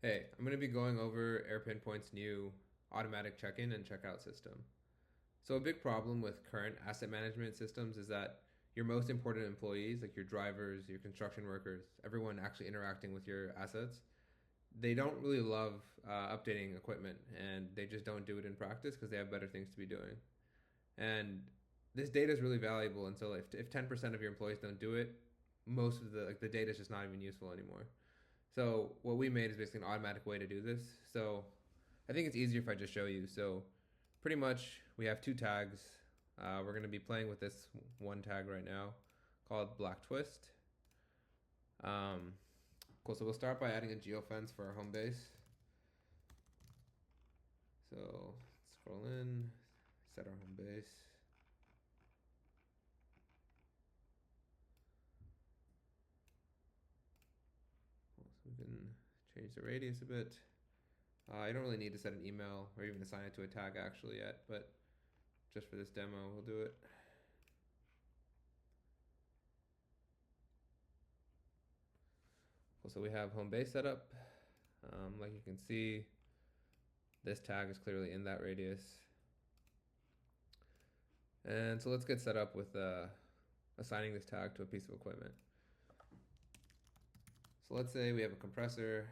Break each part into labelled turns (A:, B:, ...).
A: Hey, I'm going to be going over AirPinpoint's new automatic check-in and check-out system. So a big problem with current asset management systems is that your most important employees, like your drivers, your construction workers, everyone actually interacting with your assets, they don't really love updating equipment, and they just don't do it in practice because they have better things to be doing. And this data is really valuable until if 10% of your employees don't do it, most of the data is just not even useful anymore. So what we made is basically an automatic way to do this. So I think it's easier if I just show you. So pretty much we have two tags. We're going to be playing with this one tag right now called Black Twist. Um, cool. So we'll start by adding a geofence for our home base. So scroll in, set our home base. Cool. So we can change the radius a bit. I don't really need to set an email or even assign it to a tag actually yet, but just for this demo, we'll do it. Cool, so we have home base set up. Like you can see, this tag is clearly in that radius. And so let's get set up with assigning this tag to a piece of equipment. So let's say we have a compressor.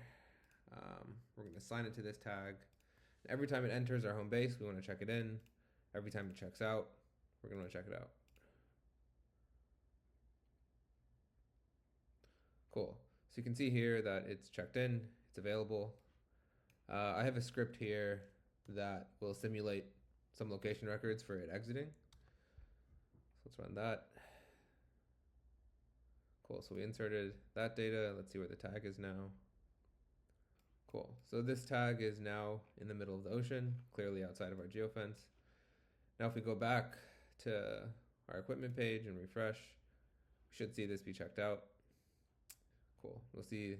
A: We're going to assign it to this tag. Every time it enters our home base, we want to check it in. Every time it checks out, we're going to want to check it out. Cool. So you can see here that it's checked in, it's available. I have a script here that will simulate some location records for it exiting. So let's run that. Cool, so we inserted that data. Let's see where the tag is now. Cool, so this tag is now in the middle of the ocean, clearly outside of our geofence. Now if we go back to our equipment page and refresh, we should see this be checked out. Cool, we'll see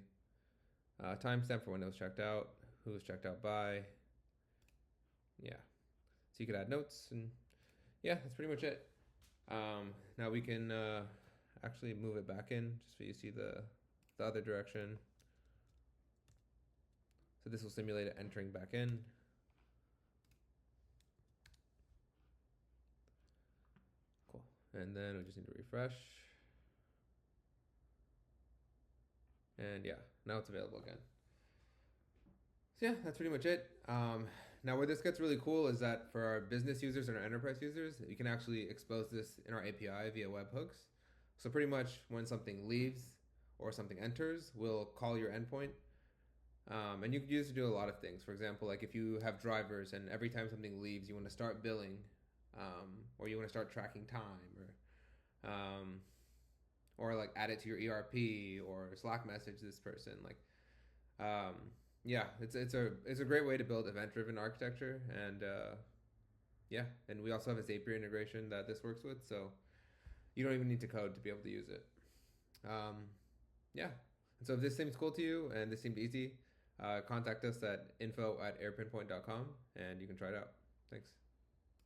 A: timestamp for when it was checked out, who was checked out by. Yeah, so you could add notes, and yeah, that's pretty much it. Now we can actually move it back in just so you see the other direction. So this will simulate it entering back in. Cool. And then we just need to refresh. And yeah, now it's available again. So yeah, that's pretty much it. Now where this gets really cool is that for our business users and our enterprise users, you can actually expose this in our API via webhooks. So pretty much when something leaves or something enters, we'll call your endpoint. And you can use it to do a lot of things. For example, like if you have drivers and every time something leaves, you want to start billing, or you want to start tracking time, or like add it to your ERP or Slack message this person. Like, yeah, it's a great way to build event-driven architecture, and yeah, and we also have a Zapier integration that this works with, so you don't even need to code to be able to use it. Yeah, and so if this seems cool to you and this seemed easy, contact us at info@airpinpoint.com and you can try it out. Thanks.